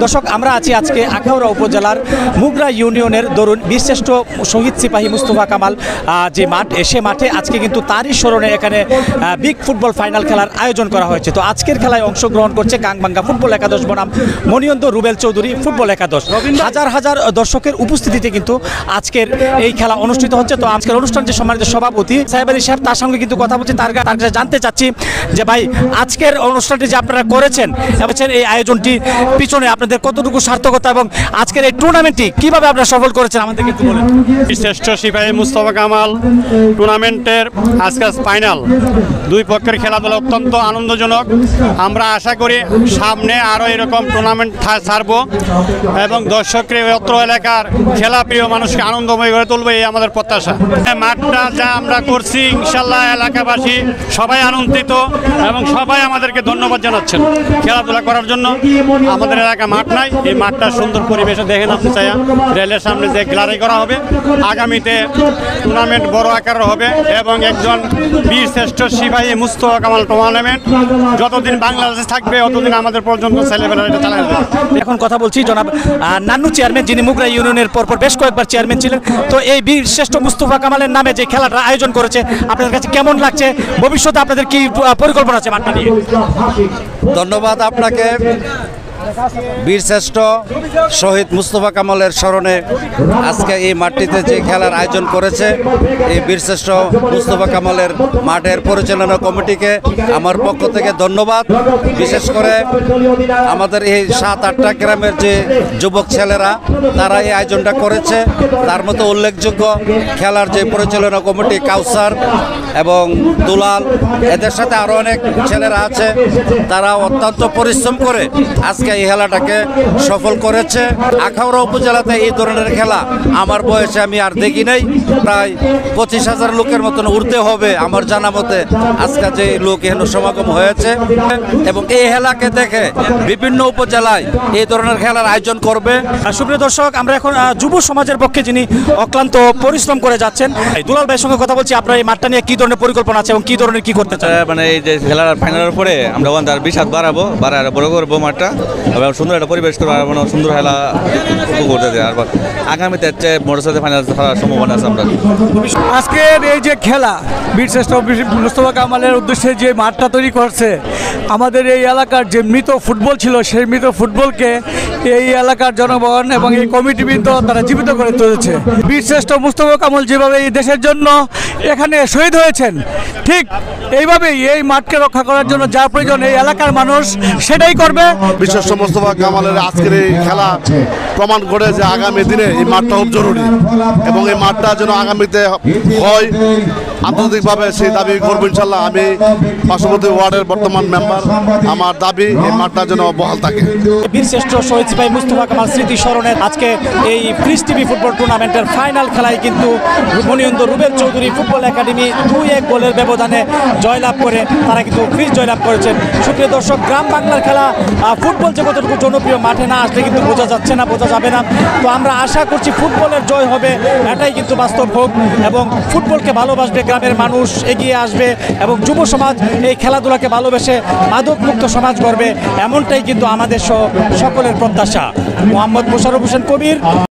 দর্শক আমরা আছি আজকে আখাউড়া উপজেলার মুগরা ইউনিয়নের দরুন বীরশ্রেষ্ঠ শহীদ সিপাহী মুস্তফা কামাল যে মাঠ সে মাঠে আজকে কিন্তু তারই স্মরণে এখানে বিগ ফুটবল ফাইনাল খেলার আয়োজন করা হয়েছে। তো আজকের খেলায় অংশগ্রহণ করছে গাংবাঙ্গা ফুটবল একাদশ বনাম মনিয়ন্দ রুবেল চৌধুরী ফুটবল একাদশ। হাজার হাজার দর্শকের উপস্থিতিতে কিন্তু আজকের এই খেলা অনুষ্ঠিত হচ্ছে। তো আজকের অনুষ্ঠান যে সম্মানিত সভাপতি সাহেব আলী সাহেব, তার সঙ্গে কিন্তু কথা বলছি, তার কাছে জানতে চাচ্ছি যে ভাই আজকের অনুষ্ঠানটি যে আপনারা করেছেন এই আয়োজনটি পিছনে আপনাদের কতটুকু সার্থকতা এবং আজকের এই টুর্নামেন্টটি কিভাবে আপনারা সফল করেছেন আমাদেরকে একটু বলেন। শ্রেষ্ঠ সিপাহী মুস্তফা কামাল টুর্নামেন্টের আজকে ফাইনাল, দুই পক্ষের খেলাধুলা অত্যন্ত আনন্দজনক। আমরা আশা করি সামনে আরও এরকম টুর্নামেন্ট ছাড়বো এবং দর্শককে অত্র এলাকার খেলাপ্রিয় মানুষকে আনন্দময় করে তুলবে, এই আমাদের প্রত্যাশা। মাঠটা যা আমরা করছি ইনশাল্লাহ এলাকাবাসী সবাই আনন্দিত এবং সবাই আমাদেরকে ধন্যবাদ জানাচ্ছেন খেলাধুলা করার জন্য। আমাদের এলাকা মাঠ নাই, এই মাঠটা সুন্দর পরিবেশে দেখে নামতে চাই। রেলের সামনে যে গ্যালারি করা হবে, আগামীতে টুর্নামেন্ট বড় আকারের হবে এবং একজন বীর শ্রেষ্ঠ সিপাহী মুস্তফা কামাল টুর্নামেন্ট যতদিন বাংলাদেশে থাকবে ততদিন আমাদের পর্যন্ত ছেলেবেলা এটা চালানো যাবে। এখন কথা বলছি জনাব নান্নু চেয়ারম্যান, যিনি মুগরা ইউনিয়নের পরপর বেশ কয়েকবার চেয়ারম্যান ছিলেন। তো এই বীর শ্রেষ্ঠ মুস্তফা কামালের নামে যে খেলাটা আয়োজন করেছে আপনাদের কাছে কেমন লাগছে? ভবিষ্যতে আপনাদের কি পরিকল্পনা আছে মাঠটা নিয়ে? ধন্যবাদ আপনাকে। বীরশ্রেষ্ঠ শহীদ মুস্তফা কামালের স্মরণে আজকে এই মাঠটিতে যে খেলার আয়োজন করেছে, এই বীরশ্রেষ্ঠ মুস্তফা কামালের মাঠের পরিচালনা কমিটিকে আমার পক্ষ থেকে ধন্যবাদ। বিশেষ করে আমাদের এই 7-8টা গ্রামের যে যুবক ছেলেরা তারা এই আয়োজনটা করেছে। তার মতো উল্লেখযোগ্য খেলার যে পরিচালনা কমিটি কাউসার এবং দুলাল, এদের সাথে আরও অনেক ছেলেরা আছে, তারা অত্যন্ত পরিশ্রম করে আজকে এই খেলাটাকে সফল করেছে। আখাউড়া উপজেলাতে এই ধরনের খেলা আমার বয়সে আমি আর দেখি নাই। প্রায় 25,000 লোকের মতন উঠতে হবে আমার জানা মতে আজকে যে লোক এখানে সমাগম হয়েছে, এবং এই খেলাকে দেখে বিভিন্ন উপজেলায় এই ধরনের খেলার আয়োজন করবে। সুপ্রিয় দর্শক, আমরা এখন যুব সমাজের পক্ষে যিনি অক্লান্ত পরিশ্রম করে যাচ্ছেন দুলাল ভাইয়ের সঙ্গে কথা বলছি। আপনার এই মাঠটা নিয়ে কি ধরনের পরিকল্পনা আছে এবং কি ধরনের কি করতে চান? মানে এই যে খেলার ফাইনালের পরে আমরা তার বিশাদ বাড়াবো, বড় করবো মাঠটা, সুন্দর একটা পরিবেশ করবো, মানে সুন্দর খেলা করতে দেয়। আর আগামীতে মোটর সাথে ফাইনাল খেলার সম্ভাবনা আছে। আমরা আজকের এই যে খেলা বীরশ্রেষ্ঠ মুস্তফা কামালের উদ্দেশ্যে যে মাঠটা তৈরি করছে, আমাদের এই এলাকার যে মৃত ফুটবল ছিল সেই মৃত ফুটবলকে এই এলাকার জনগণ এবং এই কমিটিবৃন্দ তারা জীবিত করে তুলেছে। বীরশ্রেষ্ঠ মুস্তফা কামাল যেভাবে এই দেশের জন্য এখানে শহীদ হয়েছেন, ঠিক এইভাবেই এই মাঠকে রক্ষা করার জন্য যা প্রয়োজন এই এলাকার মানুষ সেটাই করবে। বীরশ্রেষ্ঠ মুস্তফা কামালের আজকের এই খেলা প্রমাণ করে যে আগামী দিনে এই মাঠটা খুব জরুরি এবং এই মাঠটা যেন আগামীতে হয় আন্তর্জাতিকভাবে সেই দাবি করবো ইনশাল্লাহ। আমি পার্শ্ববর্তী ওয়ার্ডের বর্তমান মেম্বার, আমার দাবি এই মাঠটা যেন বহাল থাকে। বীরশ্রেষ্ঠ শহীদ সিপাহী মুস্তফা কামাল স্মৃতি স্মরণে আজকে এই প্রিস টিভি ফুটবল টুর্নামেন্টের ফাইনাল খেলায় কিন্তু মনিয়ন্দ রুবেল চৌধুরী ফুটবল একাডেমি 2-1 গোলের ব্যবধানে জয়লাভ করে তারা কিন্তু ফ্রিজ জয়লাভ করেছেন। সুপ্রিয় দর্শক, গ্রাম বাংলার খেলা ফুটবল যে কতটুকু জনপ্রিয়, মাঠে না আসলে কিন্তু বোঝা যাচ্ছে না, বোঝা যাবে না। তো আমরা আশা করছি ফুটবলের জয় হবে, এটাই কিন্তু বাস্তব হোক এবং ফুটবলকে ভালোবাসবে গ্রামের মানুষ, এগিয়ে আসবে এবং যুব সমাজ এই খেলাধুলাকে ভালোবেসে মাদক মুক্ত সমাজ গড়বে, এমনটাই কিন্তু আমাদের সকলের প্রত্যাশা। মোহাম্মদ মোশাররফ হোসেন কবির।